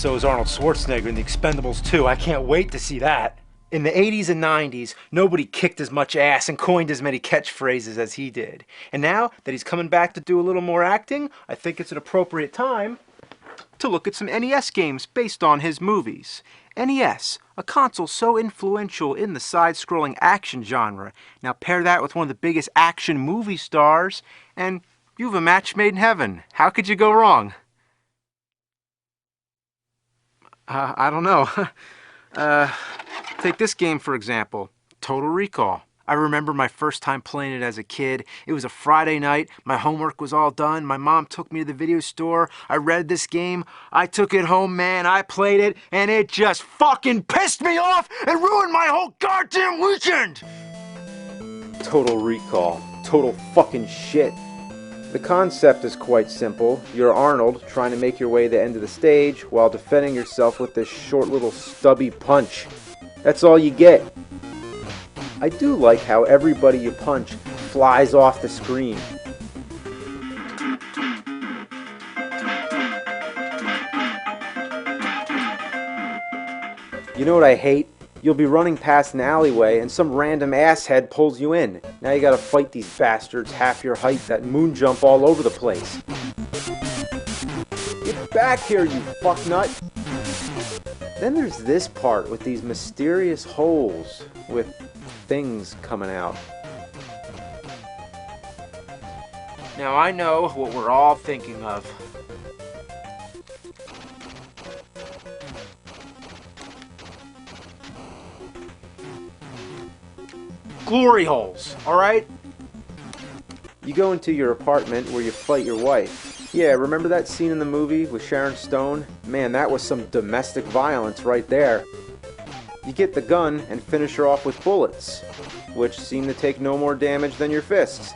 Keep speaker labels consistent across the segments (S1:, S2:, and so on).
S1: so is Arnold Schwarzenegger in The Expendables 2. I can't wait to see that. In the 80s and 90s, nobody kicked as much ass and coined as many catchphrases as he did. And now that he's coming back to do a little more acting, I think it's an appropriate time to look at some NES games based on his movies. NES, a console so influential in the side-scrolling action genre. Now pair that with one of the biggest action movie stars, and you've a match made in heaven. How could you go wrong? I don't know. Take this game for example, Total Recall. I remember my first time playing it as a kid. It was a Friday night, my homework was all done, my mom took me to the video store, I read this game, I took it home, man, I played it, and it just fucking pissed me off and ruined my whole goddamn weekend! Total Recall. Total fucking shit. The concept is quite simple. You're Arnold trying to make your way to the end of the stage while defending yourself with this short little stubby punch. That's all you get. I do like how everybody you punch flies off the screen. You know what I hate? You'll be running past an alleyway and some random asshead pulls you in. Now you gotta fight these bastards half your height that moon jump all over the place. Get back here, you fucknut! Then there's this part with these mysterious holes with things coming out. Now I know what we're all thinking of. Glory holes, alright? You go into your apartment where you fight your wife. Yeah, remember that scene in the movie with Sharon Stone? Man, that was some domestic violence right there. You get the gun and finish her off with bullets, which seem to take no more damage than your fists.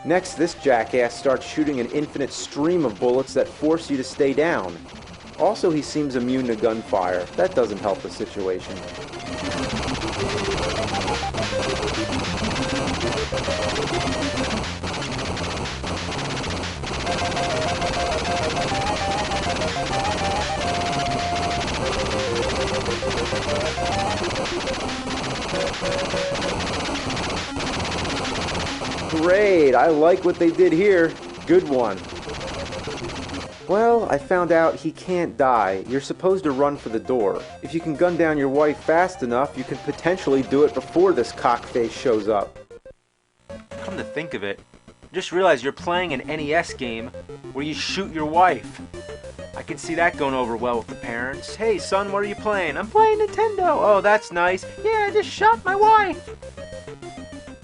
S1: Next, this jackass starts shooting an infinite stream of bullets that force you to stay down. Also, he seems immune to gunfire. That doesn't help the situation. Great, I like what they did here. Good one. Well, I found out he can't die. You're supposed to run for the door. If you can gun down your wife fast enough, you can potentially do it before this cockface shows up. Come to think of it, just realize you're playing an NES game where you shoot your wife. I can see that going over well with the parents. Hey son, what are you playing? I'm playing Nintendo. Oh, that's nice. Yeah, I just shot my wife.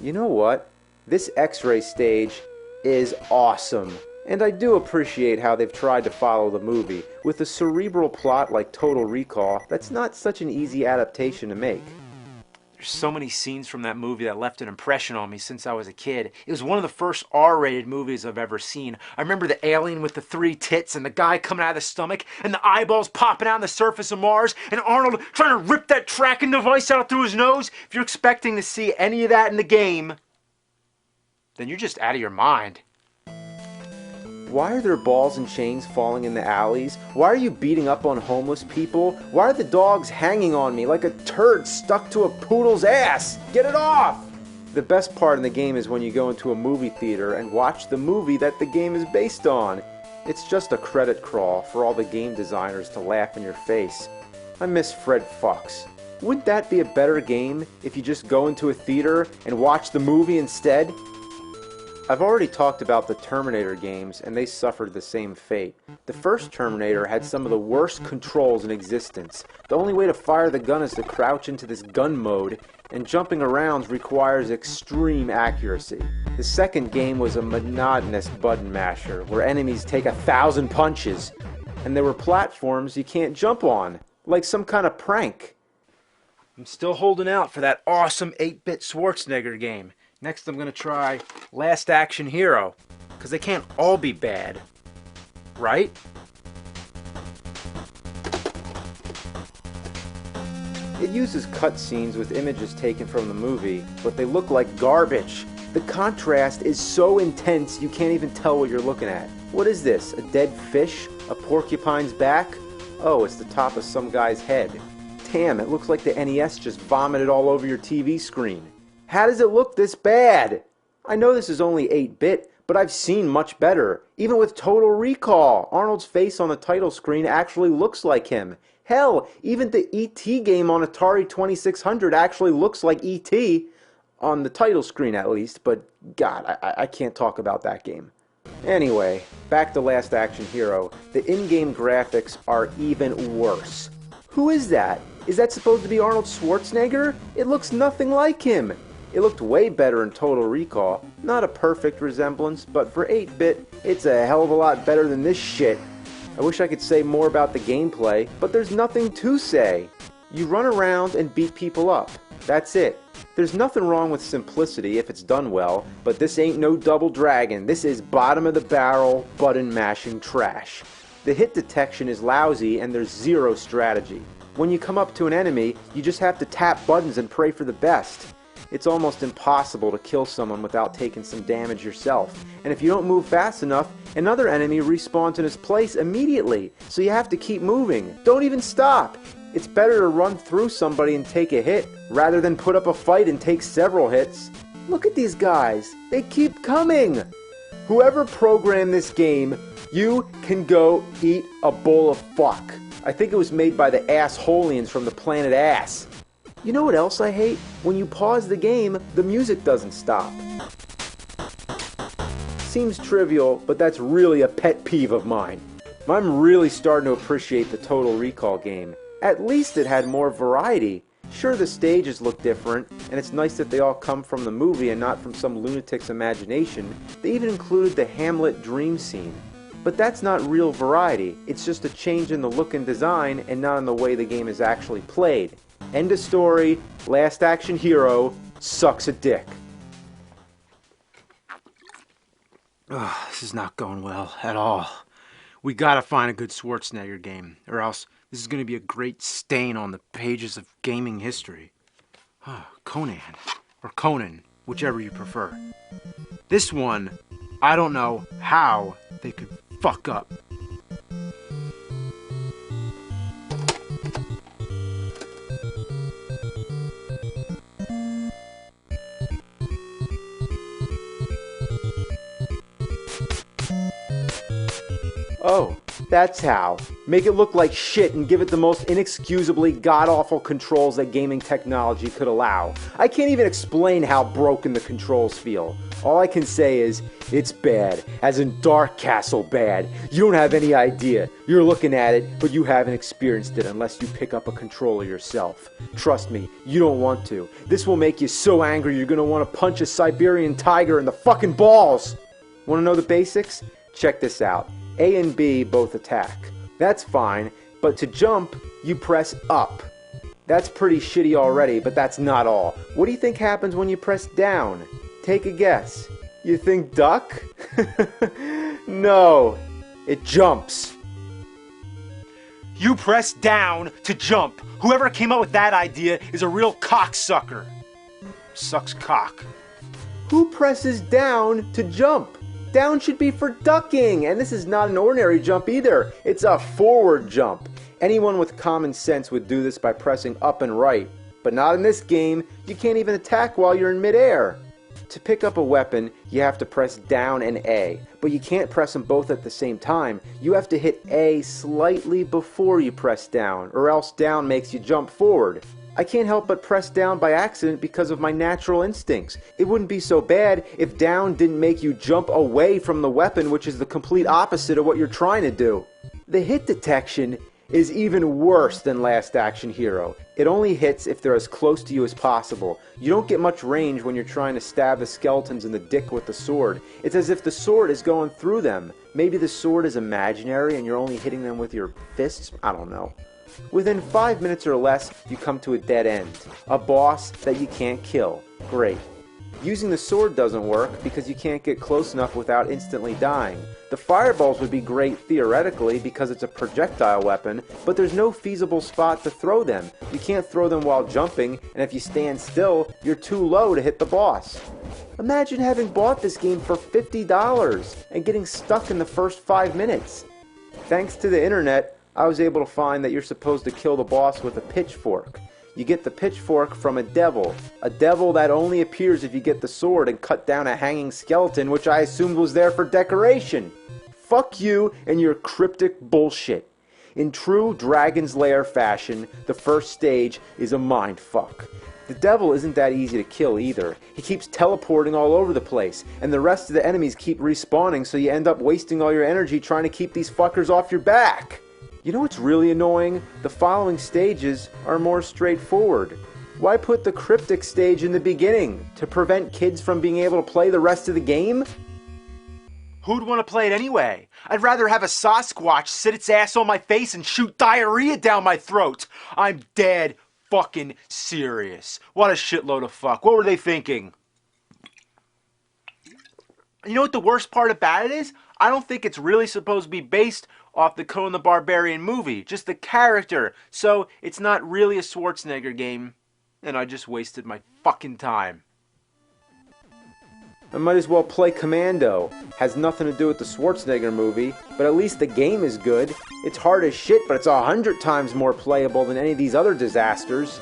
S1: You know what? This X-ray stage is awesome. And I do appreciate how they've tried to follow the movie. With a cerebral plot like Total Recall, that's not such an easy adaptation to make. There's so many scenes from that movie that left an impression on me since I was a kid. It was one of the first R-rated movies I've ever seen. I remember the alien with the 3 tits and the guy coming out of the stomach and the eyeballs popping out on the surface of Mars and Arnold trying to rip that tracking device out through his nose. If you're expecting to see any of that in the game, then you're just out of your mind. Why are there balls and chains falling in the alleys? Why are you beating up on homeless people? Why are the dogs hanging on me like a turd stuck to a poodle's ass? Get it off! The best part in the game is when you go into a movie theater and watch the movie that the game is based on. It's just a credit crawl for all the game designers to laugh in your face. I miss Fred Fox. Wouldn't that be a better game if you just go into a theater and watch the movie instead? I've already talked about the Terminator games, and they suffered the same fate. The first Terminator had some of the worst controls in existence. The only way to fire the gun is to crouch into this gun mode, and jumping around requires extreme accuracy. The second game was a monotonous button masher, where enemies take 1,000 punches, and there were platforms you can't jump on, like some kind of prank. I'm still holding out for that awesome 8-bit Schwarzenegger game. Next I'm going to try Last Action Hero, because they can't all be bad, right? It uses cutscenes with images taken from the movie, but they look like garbage. The contrast is so intense you can't even tell what you're looking at. What is this, a dead fish? A porcupine's back? Oh, it's the top of some guy's head. Damn, it looks like the NES just vomited all over your TV screen. How does it look this bad? I know this is only 8-bit, but I've seen much better. Even with Total Recall, Arnold's face on the title screen actually looks like him. Hell, even the E.T. game on Atari 2600 actually looks like E.T. On the title screen at least, but God, I can't talk about that game. Anyway, back to Last Action Hero. The in-game graphics are even worse. Who is that? Is that supposed to be Arnold Schwarzenegger? It looks nothing like him. It looked way better in Total Recall. Not a perfect resemblance, but for 8-bit, it's a hell of a lot better than this shit. I wish I could say more about the gameplay, but there's nothing to say. You run around and beat people up. That's it. There's nothing wrong with simplicity if it's done well, but this ain't no Double Dragon. This is bottom-of-the-barrel, button-mashing trash. The hit detection is lousy and there's zero strategy. When you come up to an enemy, you just have to tap buttons and pray for the best. It's almost impossible to kill someone without taking some damage yourself, and if you don't move fast enough, another enemy respawns in his place immediately, so you have to keep moving. Don't even stop! It's better to run through somebody and take a hit, rather than put up a fight and take several hits. Look at these guys! They keep coming! Whoever programmed this game, you can go eat a bowl of fuck. I think it was made by the Assholians from the planet Ass. You know what else I hate? When you pause the game, the music doesn't stop. Seems trivial, but that's really a pet peeve of mine. I'm really starting to appreciate the Total Recall game. At least it had more variety. Sure, the stages look different, and it's nice that they all come from the movie and not from some lunatic's imagination. They even included the Hamlet dream scene. But that's not real variety. It's just a change in the look and design and not in the way the game is actually played. End of story. Last Action Hero sucks a dick. Ugh, this is not going well at all. We gotta find a good Schwarzenegger game, or else this is gonna be a great stain on the pages of gaming history. Conan, or Conan, whichever you prefer. This one, I don't know how they could fuck up. Oh, that's how. Make it look like shit and give it the most inexcusably god-awful controls that gaming technology could allow. I can't even explain how broken the controls feel. All I can say is, it's bad, as in Dark Castle bad. You don't have any idea. You're looking at it, but you haven't experienced it unless you pick up a controller yourself. Trust me, you don't want to. This will make you so angry you're gonna want to punch a Siberian tiger in the fucking balls! Want to know the basics? Check this out. A and B both attack. That's fine, but to jump, you press up. That's pretty shitty already, but that's not all. What do you think happens when you press down? Take a guess. You think duck? No, it jumps. You press down to jump. Whoever came up with that idea is a real cocksucker. Sucks cock. Who presses down to jump? Down should be for ducking, and this is not an ordinary jump either. It's a forward jump. Anyone with common sense would do this by pressing up and right, but not in this game. You can't even attack while you're in midair. To pick up a weapon, you have to press down and A, but you can't press them both at the same time. You have to hit A slightly before you press down, or else down makes you jump forward. I can't help but press down by accident because of my natural instincts. It wouldn't be so bad if down didn't make you jump away from the weapon, which is the complete opposite of what you're trying to do. The hit detection is even worse than Last Action Hero. It only hits if they're as close to you as possible. You don't get much range when you're trying to stab the skeletons in the dick with the sword. It's as if the sword is going through them. Maybe the sword is imaginary and you're only hitting them with your fists? I don't know. Within 5 minutes or less, you come to a dead end. A boss that you can't kill. Great. Using the sword doesn't work because you can't get close enough without instantly dying. The fireballs would be great theoretically because it's a projectile weapon, but there's no feasible spot to throw them. You can't throw them while jumping, and if you stand still, you're too low to hit the boss. Imagine having bought this game for $50 and getting stuck in the first 5 minutes. Thanks to the internet, I was able to find that you're supposed to kill the boss with a pitchfork. You get the pitchfork from a devil that only appears if you get the sword and cut down a hanging skeleton, which I assumed was there for decoration. Fuck you and your cryptic bullshit. In true Dragon's Lair fashion, the first stage is a mindfuck. The devil isn't that easy to kill either. He keeps teleporting all over the place, and the rest of the enemies keep respawning, so you end up wasting all your energy trying to keep these fuckers off your back. You know what's really annoying? The following stages are more straightforward. Why put the cryptic stage in the beginning? To prevent kids from being able to play the rest of the game?
S2: Who'd want to play it anyway? I'd rather have a Sasquatch sit its ass on my face and shoot diarrhea down my throat. I'm dead fucking serious. What a shitload of fuck. What were they thinking? You know what the worst part about it is? I don't think it's really supposed to be based off the Conan the Barbarian movie. Just the character. So it's not really a Schwarzenegger game. And I just wasted my fucking time.
S1: I might as well play Commando. Has nothing to do with the Schwarzenegger movie, but at least the game is good. It's hard as shit, but it's 100 times more playable than any of these other disasters.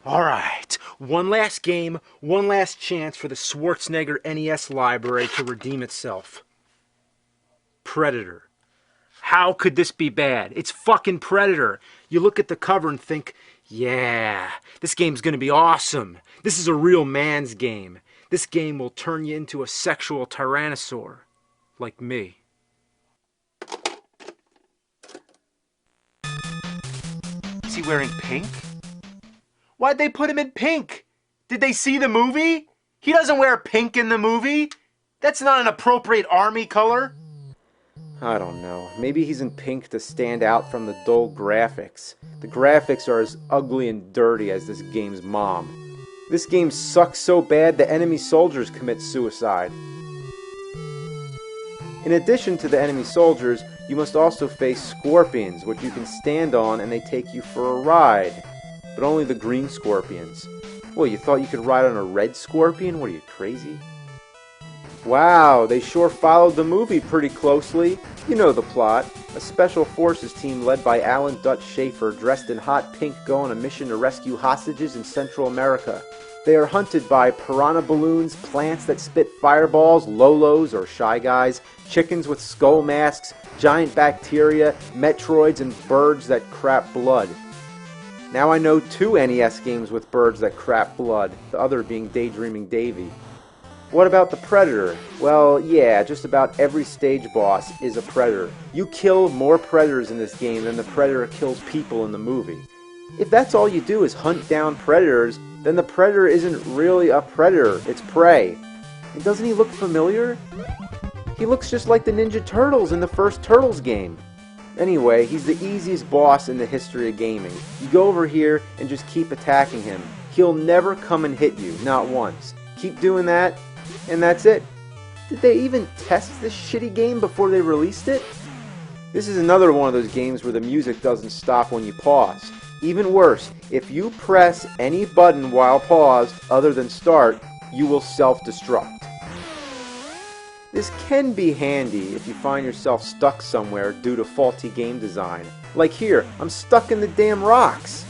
S2: Alright, one last game, one last chance for the Schwarzenegger NES library to redeem itself. Predator. How could this be bad? It's fucking Predator. You look at the cover and think, yeah, this game's gonna be awesome. This is a real man's game. This game will turn you into a sexual tyrannosaur. Like me. Is he wearing pink? Why'd they put him in pink? Did they see the movie? He doesn't wear pink in the movie. That's not an appropriate army color.
S1: I don't know. Maybe he's in pink to stand out from the dull graphics. The graphics are as ugly and dirty as this game's mom. This game sucks so bad the enemy soldiers commit suicide. In addition to the enemy soldiers, you must also face scorpions, which you can stand on and they take you for a ride. But only the green scorpions. Well, you thought you could ride on a red scorpion? What are you, crazy? Wow, they sure followed the movie pretty closely. You know the plot. A special forces team led by Alan Dutch Schaefer, dressed in hot pink, go on a mission to rescue hostages in Central America. They are hunted by piranha balloons, plants that spit fireballs, Lolos or Shy Guys, chickens with skull masks, giant bacteria, Metroids, and birds that crap blood. Now I know 2 NES games with birds that crap blood, the other being Daydreaming Davy. What about the Predator? Well, yeah, just about every stage boss is a Predator. You kill more Predators in this game than the Predator kills people in the movie. If that's all you do is hunt down Predators, then the Predator isn't really a Predator, it's prey. And doesn't he look familiar? He looks just like the Ninja Turtles in the first Turtles game. Anyway, he's the easiest boss in the history of gaming. You go over here and just keep attacking him. He'll never come and hit you, not once. Keep doing that, and that's it. Did they even test this shitty game before they released it? This is another one of those games where the music doesn't stop when you pause. Even worse, if you press any button while paused other than start, you will self-destruct. This can be handy if you find yourself stuck somewhere due to faulty game design. Like here, I'm stuck in the damn rocks.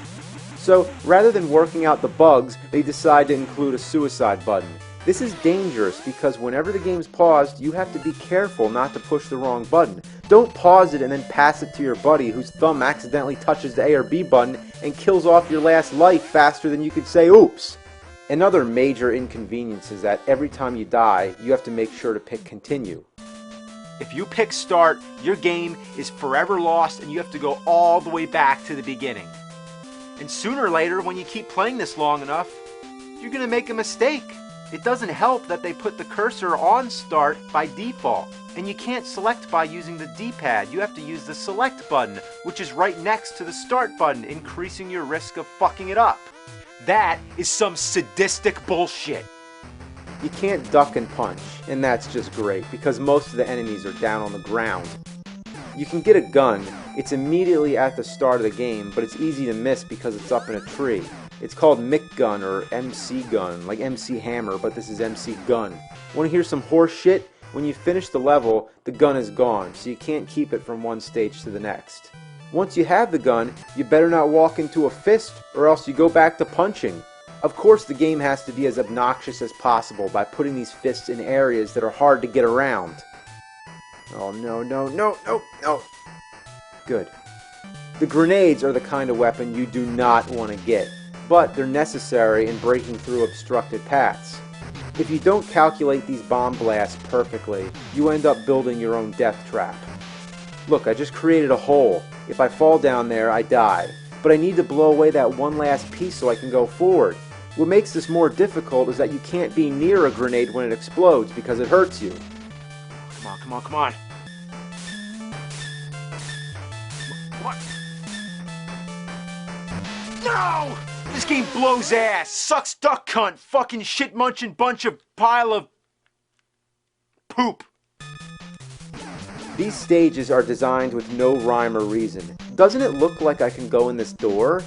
S1: So, rather than working out the bugs, they decide to include a suicide button. This is dangerous because whenever the game's paused, you have to be careful not to push the wrong button. Don't pause it and then pass it to your buddy whose thumb accidentally touches the A or B button and kills off your last life faster than you could say oops. Another major inconvenience is that every time you die, you have to make sure to pick continue.
S2: If you pick start, your game is forever lost and you have to go all the way back to the beginning. And sooner or later, when you keep playing this long enough, you're going to make a mistake. It doesn't help that they put the cursor on start by default. And you can't select by using the D-pad. You have to use the select button, which is right next to the start button, increasing your risk of fucking it up. That is some sadistic bullshit.
S1: You can't duck and punch, and that's just great, because most of the enemies are down on the ground. You can get a gun. It's immediately at the start of the game, but it's easy to miss because it's up in a tree. It's called Mick Gun or MC Gun, like MC Hammer, but this is MC Gun. Want to hear some horse shit? when you finish the level, the gun is gone, so you can't keep it from one stage to the next. Once you have the gun, you better not walk into a fist, or else you go back to punching. Of course, the game has to be as obnoxious as possible by putting these fists in areas that are hard to get around. Oh no, no, no, no, no. Good. The grenades are the kind of weapon you do not want to get, but they're necessary in breaking through obstructed paths. If you don't calculate these bomb blasts perfectly, you end up building your own death trap. Look, I just created a hole. If I fall down there, I die. But I need to blow away that one last piece so I can go forward. What makes this more difficult is that you can't be near a grenade when it explodes because it hurts you.
S2: Come on, come on, come on. What? No! This game blows ass! Sucks duck cunt! Fucking shit munching bunch of pile of poop!
S1: These stages are designed with no rhyme or reason. Doesn't it look like I can go in this door?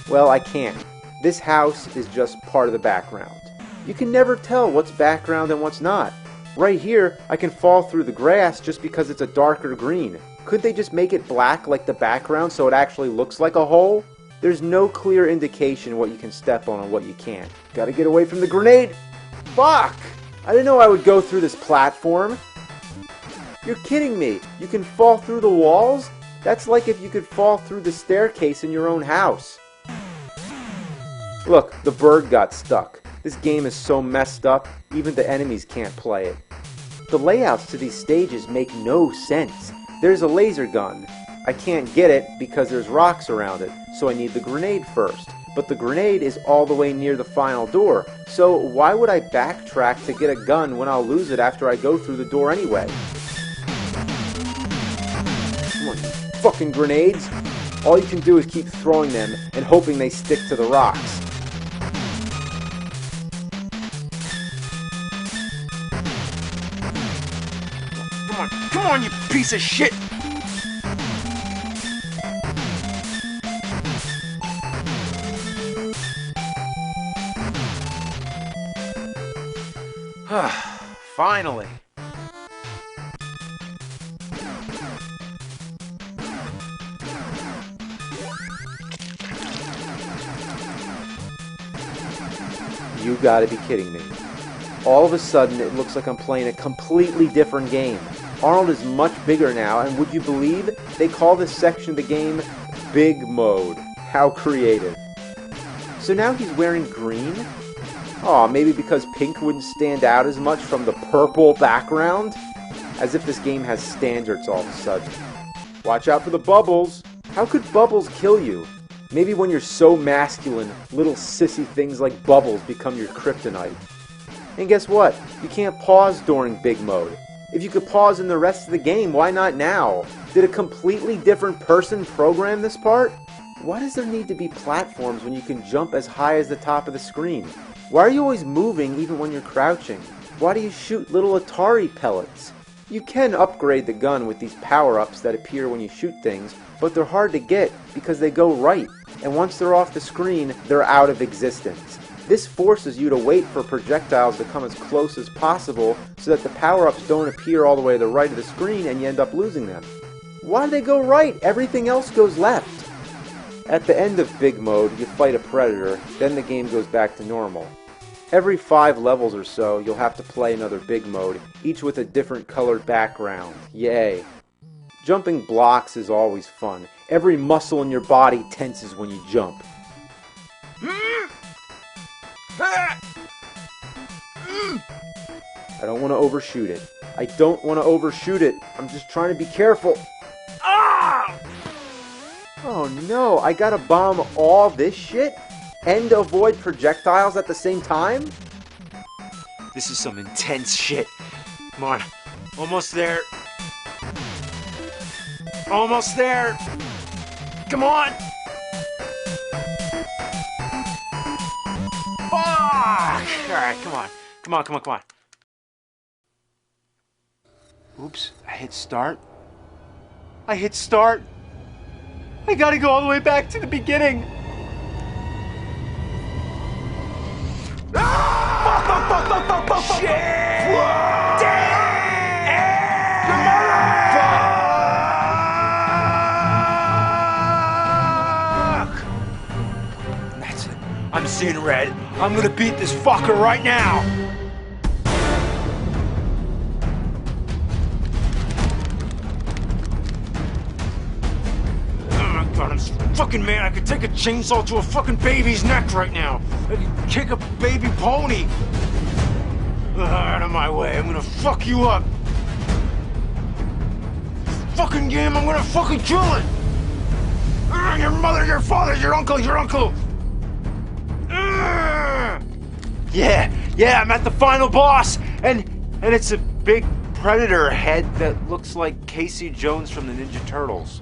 S1: Well, I can't. This house is just part of the background. You can never tell what's background and what's not. Right here, I can fall through the grass just because it's a darker green. Couldn't they just make it black like the background so it actually looks like a hole? There's no clear indication what you can step on and what you can't. Gotta get away from the grenade! Fuck! I didn't know I would go through this platform. You're kidding me! You can fall through the walls? That's like if you could fall through the staircase in your own house. Look, the bird got stuck. This game is so messed up, even the enemies can't play it. The layouts to these stages make no sense. There's a laser gun. I can't get it because there's rocks around it, so I need the grenade first. But the grenade is all the way near the final door, so why would I backtrack to get a gun when I'll lose it after I go through the door anyway? Come on, you fucking grenades! All you can do is keep throwing them and hoping they stick to the rocks.
S2: Come on, you piece of shit! Finally!
S1: You gotta be kidding me. All of a sudden, it looks like I'm playing a completely different game. Arnold is much bigger now, and would you believe they call this section of the game Big Mode? How creative. So now he's wearing green? Aw, maybe because pink wouldn't stand out as much from the purple background? As if this game has standards all of a sudden. Watch out for the bubbles! How could bubbles kill you? Maybe when you're so masculine, little sissy things like bubbles become your kryptonite. And guess what? You can't pause during Big Mode. If you could pause in the rest of the game, why not now? Did a completely different person program this part? Why does there need to be platforms when you can jump as high as the top of the screen? Why are you always moving even when you're crouching? Why do you shoot little Atari pellets? You can upgrade the gun with these power-ups that appear when you shoot things, but they're hard to get because they go right, and once they're off the screen, they're out of existence. This forces you to wait for projectiles to come as close as possible so that the power-ups don't appear all the way to the right of the screen and you end up losing them. Why do they go right? Everything else goes left. At the end of Big Mode, you fight a predator, then the game goes back to normal. Every 5 levels or so, you'll have to play another Big Mode, each with a different colored background. Yay. Jumping blocks is always fun. Every muscle in your body tenses when you jump. I don't want to overshoot it. I don't want to overshoot it. I'm just trying to be careful. Ah! Oh no, I gotta bomb all this shit? And avoid projectiles at the same time?
S2: This is some intense shit. Come on. Almost there. Almost there. Come on. Fuck! Alright, come on. Come on, come on, come on. Oops, I hit start. I hit start. I gotta go all the way back to the beginning. Ah! Fuck, fuck, fuck, fuck, fuck, fuck, shit! Damn! I'm seeing red. I'm gonna beat this fucker right now. Oh my god, I'm so fucking mad. I could take a chainsaw to a fucking baby's neck right now. I could kick a baby pony. Out of my way, I'm gonna fuck you up. Fucking game, I'm gonna fucking kill it. Your mother, your father, your uncle, your uncle. Yeah, I'm at the final boss, and it's a big predator head that looks like Casey Jones from the Ninja Turtles.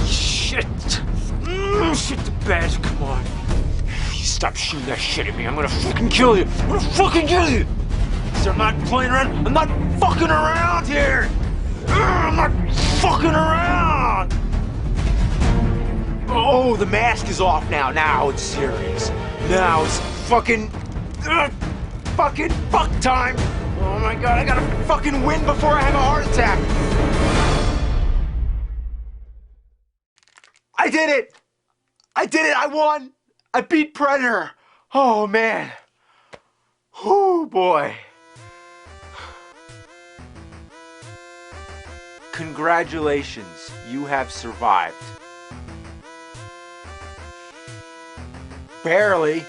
S2: Shit. Shit the bed, come on. You stop shooting that shit at me, I'm gonna fucking kill you. I'm gonna fucking kill you. So I'm not playing around, I'm not fucking around here. I'm not fucking around. Oh, the mask is off now. Now it's serious. Now it's fucking fuck time. Oh my god, I gotta fucking win before I have a heart attack. I did it! I won! I beat Predator! Oh man. Oh boy. Congratulations, you have survived. Barely.